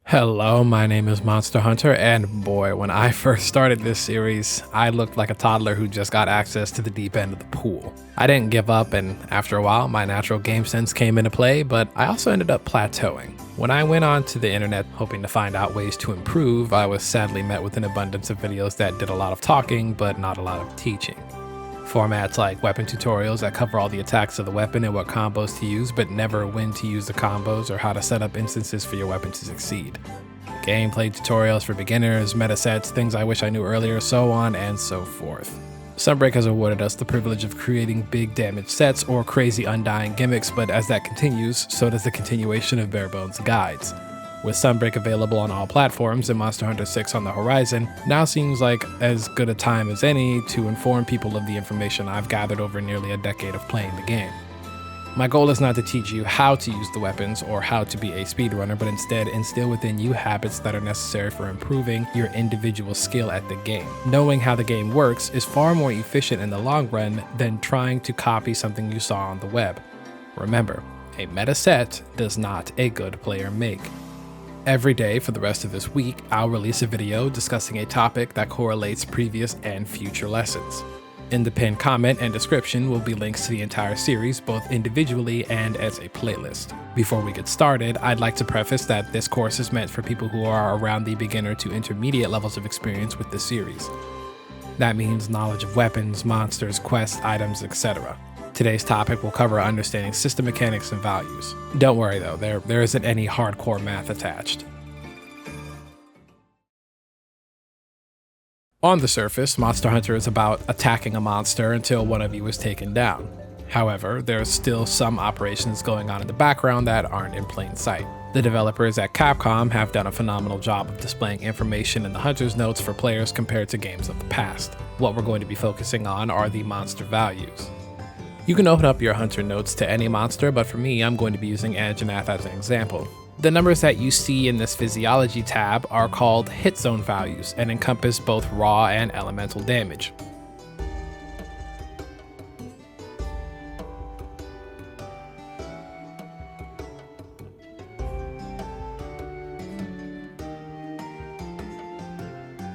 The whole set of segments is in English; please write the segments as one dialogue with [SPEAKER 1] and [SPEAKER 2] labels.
[SPEAKER 1] Hello, my name is Monster Hunter, and boy, when I first started this series, I looked like a toddler who just got access to the deep end of the pool. I didn't give up, and after a while, my natural game sense came into play, but I also ended up plateauing. When I went onto the internet hoping to find out ways to improve, I was sadly met with an abundance of videos that did a lot of talking, but not a lot of teaching. Formats like weapon tutorials that cover all the attacks of the weapon and what combos to use, but never when to use the combos or how to set up instances for your weapon to succeed. Gameplay tutorials for beginners, meta sets, things I wish I knew earlier, so on and so forth. Sunbreak has awarded us the privilege of creating big damage sets or crazy undying gimmicks, but as that continues, so does the continuation of bare bones guides. With Sunbreak available on all platforms and Monster Hunter 6 on the horizon, now seems like as good a time as any to inform people of the information I've gathered over nearly a decade of playing the game. My goal is not to teach you how to use the weapons or how to be a speedrunner, but instead instill within you habits that are necessary for improving your individual skill at the game. Knowing how the game works is far more efficient in the long run than trying to copy something you saw on the web. Remember, a meta set does not a good player make. Every day for the rest of this week, I'll release a video discussing a topic that correlates previous and future lessons. In the pinned comment and description will be links to the entire series, both individually and as a playlist. Before we get started, I'd like to preface that this course is meant for people who are around the beginner to intermediate levels of experience with the series. That means knowledge of weapons, monsters, quests, items, etc. Today's topic will cover understanding system mechanics and values. Don't worry though, there isn't any hardcore math attached. On the surface, Monster Hunter is about attacking a monster until one of you is taken down. However, there's still some operations going on in the background that aren't in plain sight. The developers at Capcom have done a phenomenal job of displaying information in the Hunter's Notes for players compared to games of the past. What we're going to be focusing on are the monster values. You can open up your Hunter Notes to any monster, but for me, I'm going to be using Anjanath as an example. The numbers that you see in this Physiology tab are called Hitzone values and encompass both raw and elemental damage.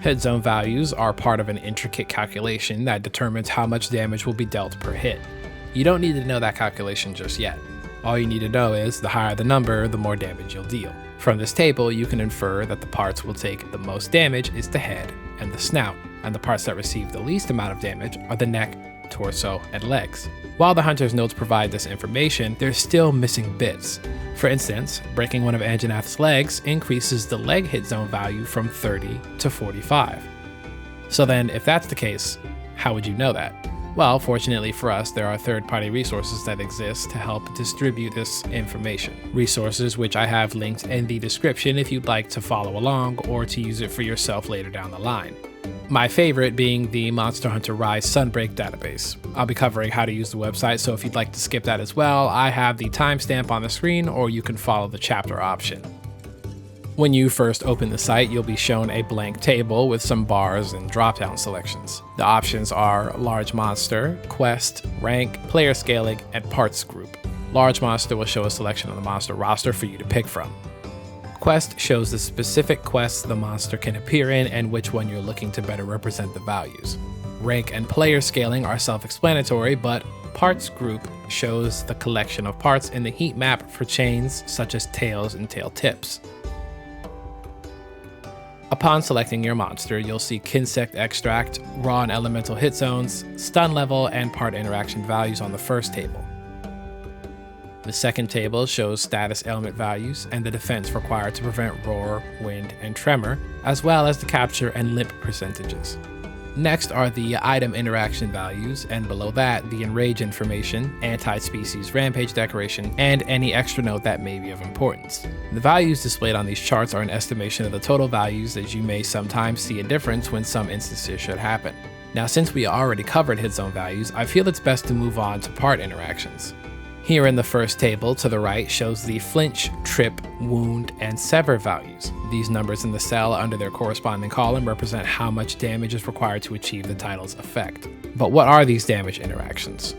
[SPEAKER 1] Hitzone values are part of an intricate calculation that determines how much damage will be dealt per hit. You don't need to know that calculation just yet. All you need to know is the higher the number, the more damage you'll deal. From this table, you can infer that the parts will take the most damage is the head and the snout, and the parts that receive the least amount of damage are the neck, torso, and legs. While the Hunter's Notes provide this information, there's still missing bits. For instance, breaking one of Anjanath's legs increases the leg hit zone value from 30 to 45. So then, if that's the case, how would you know that? Well, fortunately for us, there are third-party resources that exist to help distribute this information. Resources which I have linked in the description if you'd like to follow along or to use it for yourself later down the line. My favorite being the Monster Hunter Rise Sunbreak database. I'll be covering how to use the website, so if you'd like to skip that as well, I have the timestamp on the screen, or you can follow the chapter option. When you first open the site, you'll be shown a blank table with some bars and drop-down selections. The options are Large Monster, Quest, Rank, Player Scaling, and Parts Group. Large Monster will show a selection of the monster roster for you to pick from. Quest shows the specific quests the monster can appear in and which one you're looking to better represent the values. Rank and Player Scaling are self-explanatory, but Parts Group shows the collection of parts in the heat map for chains such as tails and tail tips. Upon selecting your monster, you'll see Kinsect Extract, Raw and Elemental hit zones, stun level, and part interaction values on the first table. The second table shows status ailment values and the defense required to prevent roar, wind, and tremor, as well as the capture and limp percentages. Next are the item interaction values, and below that, the enrage information, anti-species rampage decoration, and any extra note that may be of importance. The values displayed on these charts are an estimation of the total values, as you may sometimes see a difference when some instances should happen. Now, since we already covered hit zone values, I feel it's best to move on to part interactions. Here in the first table to the right shows the flinch, trip, wound, and sever values. These numbers in the cell under their corresponding column represent how much damage is required to achieve the title's effect. But what are these damage interactions?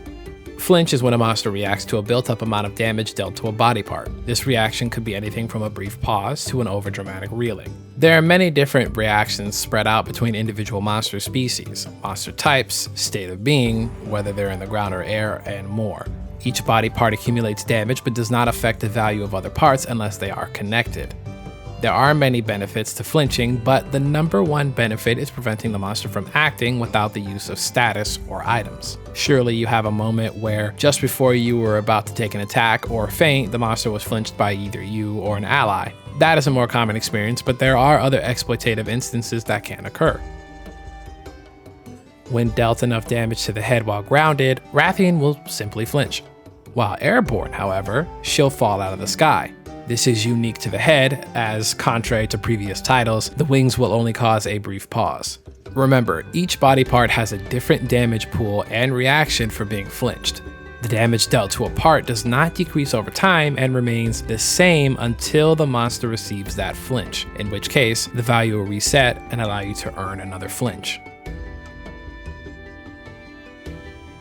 [SPEAKER 1] Flinch is when a monster reacts to a built-up amount of damage dealt to a body part. This reaction could be anything from a brief pause to an overdramatic reeling. There are many different reactions spread out between individual monster species, monster types, state of being, whether they're in the ground or air, and more. Each body part accumulates damage but does not affect the value of other parts unless they are connected. There are many benefits to flinching, but the number one benefit is preventing the monster from acting without the use of status or items. Surely you have a moment where just before you were about to take an attack or feint, the monster was flinched by either you or an ally. That is a more common experience, but there are other exploitative instances that can occur. When dealt enough damage to the head while grounded, Rathian will simply flinch. While airborne, however, she'll fall out of the sky. This is unique to the head, as contrary to previous titles, the wings will only cause a brief pause. Remember, each body part has a different damage pool and reaction for being flinched. The damage dealt to a part does not decrease over time and remains the same until the monster receives that flinch, in which case, the value will reset and allow you to earn another flinch.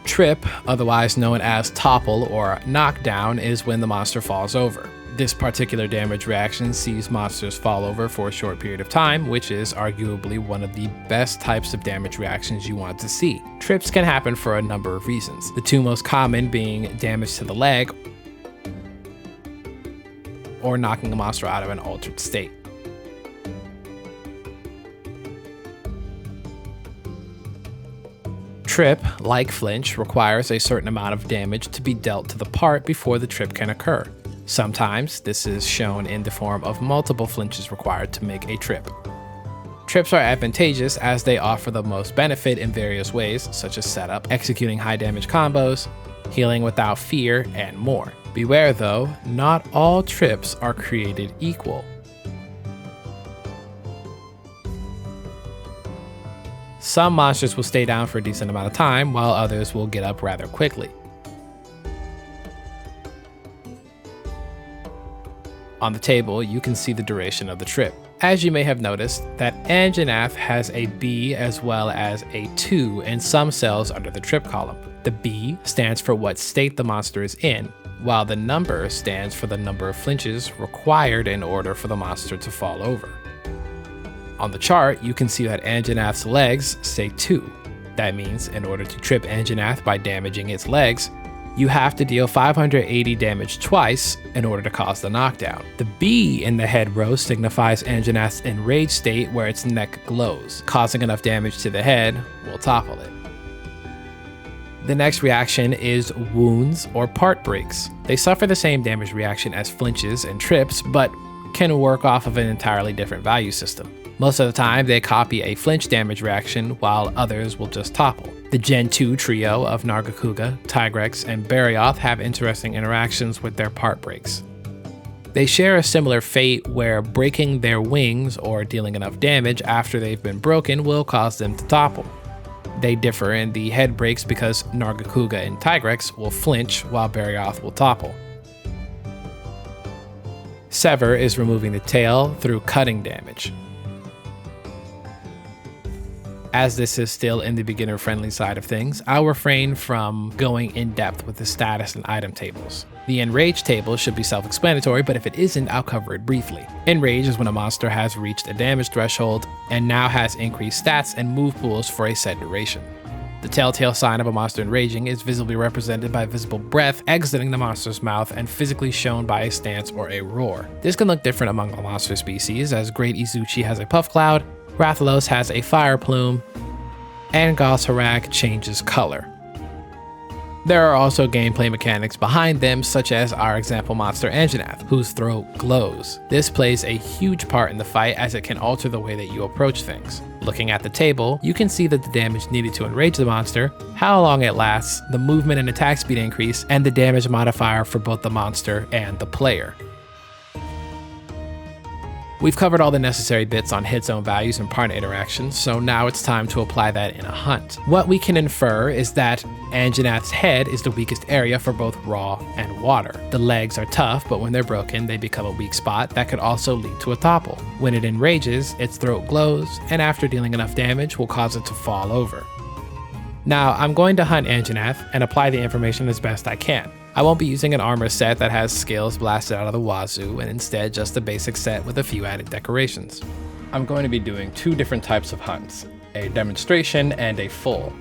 [SPEAKER 1] Trip, otherwise known as topple or knockdown, is when the monster falls over. This particular damage reaction sees monsters fall over for a short period of time, which is arguably one of the best types of damage reactions you want to see. Trips can happen for a number of reasons, the two most common being damage to the leg or knocking a monster out of an altered state. Trip, like flinch, requires a certain amount of damage to be dealt to the part before the trip can occur. Sometimes this is shown in the form of multiple flinches required to make a trip. Trips are advantageous as they offer the most benefit in various ways, such as setup, executing high damage combos, healing without fear, and more. Beware though, not all trips are created equal. Some monsters will stay down for a decent amount of time, while others will get up rather quickly. On the table, you can see the duration of the trip. As you may have noticed, that Anjanath has a B as well as a 2 in some cells under the trip column. The B stands for what state the monster is in, while the number stands for the number of flinches required in order for the monster to fall over. On the chart, you can see that Anjanath's legs say 2. That means in order to trip Anjanath by damaging its legs, you have to deal 580 damage twice in order to cause the knockdown. The B in the head row signifies Anjanath's enraged state where its neck glows. Causing enough damage to the head will topple it. The next reaction is wounds or part breaks. They suffer the same damage reaction as flinches and trips, but can work off of an entirely different value system. Most of the time, they copy a flinch damage reaction, while others will just topple. The Gen 2 trio of Nargacuga, Tigrex, and Barioth have interesting interactions with their part breaks. They share a similar fate where breaking their wings or dealing enough damage after they've been broken will cause them to topple. They differ in the head breaks because Nargacuga and Tigrex will flinch while Barioth will topple. Sever is removing the tail through cutting damage. As this is still in the beginner-friendly side of things, I'll refrain from going in-depth with the status and item tables. The Enrage table should be self-explanatory, but if it isn't, I'll cover it briefly. Enrage is when a monster has reached a damage threshold and now has increased stats and move pools for a set duration. The telltale sign of a monster enraging is visibly represented by visible breath exiting the monster's mouth and physically shown by a stance or a roar. This can look different among the monster species, as Great Izuchi has a puff cloud, Rathalos has a fire plume, and Gosharak changes color. There are also gameplay mechanics behind them, such as our example monster Anjanath, whose throat glows. This plays a huge part in the fight as it can alter the way that you approach things. Looking at the table, you can see that the damage needed to enrage the monster, how long it lasts, the movement and attack speed increase, and the damage modifier for both the monster and the player. We've covered all the necessary bits on Hitzone values and partner interactions, so now it's time to apply that in a hunt. What we can infer is that Anjanath's head is the weakest area for both raw and water. The legs are tough, but when they're broken, they become a weak spot that could also lead to a topple. When it enrages, its throat glows, and after dealing enough damage, will cause it to fall over. Now, I'm going to hunt Anjanath and apply the information as best I can. I won't be using an armor set that has scales blasted out of the wazoo, and instead just a basic set with a few added decorations. I'm going to be doing two different types of hunts, a demonstration and a full.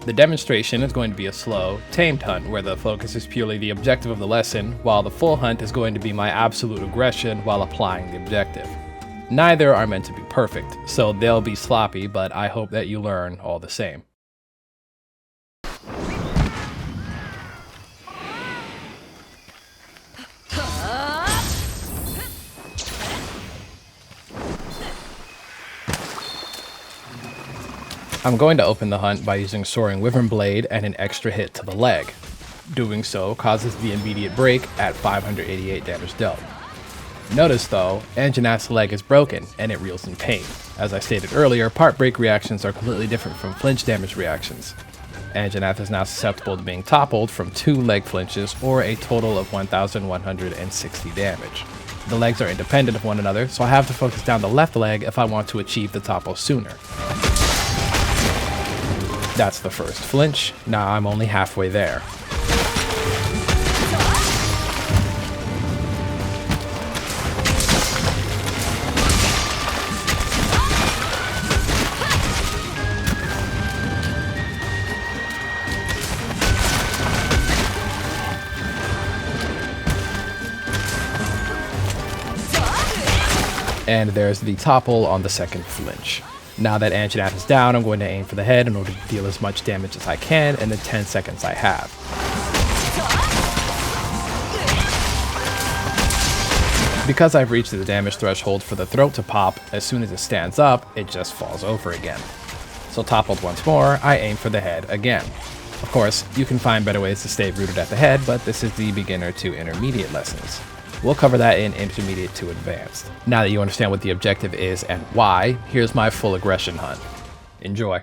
[SPEAKER 1] The demonstration is going to be a slow, tamed hunt where the focus is purely the objective of the lesson, while the full hunt is going to be my absolute aggression while applying the objective. Neither are meant to be perfect, so they'll be sloppy, but I hope that you learn all the same. I'm going to open the hunt by using Soaring Wyvern Blade and an extra hit to the leg. Doing so causes the immediate break at 588 damage dealt. Notice though, Anjanath's leg is broken and it reels in pain. As I stated earlier, part break reactions are completely different from flinch damage reactions. Anjanath is now susceptible to being toppled from 2 leg flinches or a total of 1,160 damage. The legs are independent of one another, so I have to focus down the left leg if I want to achieve the topple sooner. That's the first flinch. Now I'm only halfway there. And there's the topple on the second flinch. Now that Anjanath is down, I'm going to aim for the head in order to deal as much damage as I can in the 10 seconds I have. Because I've reached the damage threshold for the throat to pop, as soon as it stands up, it just falls over again. So toppled once more, I aim for the head again. Of course, you can find better ways to stay rooted at the head, but this is the beginner to intermediate lessons. We'll cover that in intermediate to advanced. Now that you understand what the objective is and why, here's my full aggression hunt. Enjoy.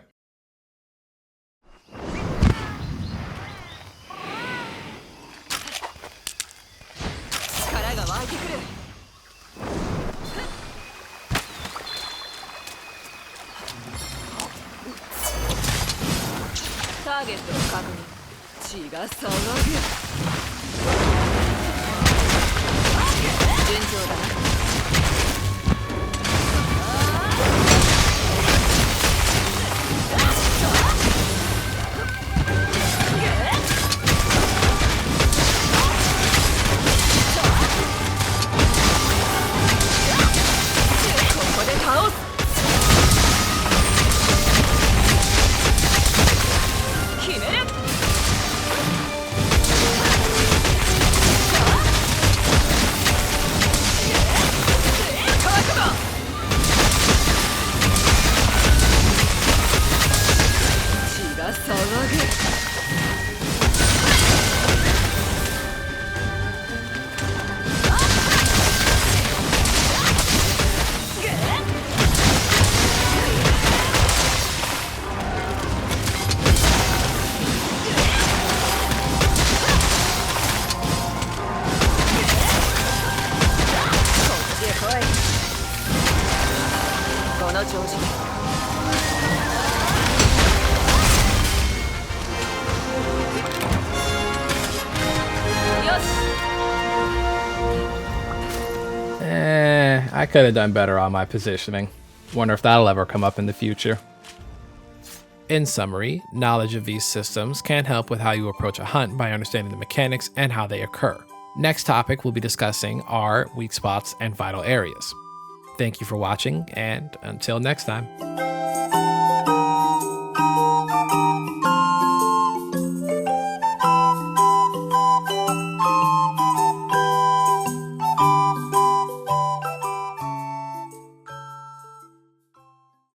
[SPEAKER 1] I could have done better on my positioning. Wonder if that'll ever come up in the future. In summary, knowledge of these systems can help with how you approach a hunt by understanding the mechanics and how they occur. Next topic we'll be discussing are weak spots and vital areas. Thank you for watching, and until next time.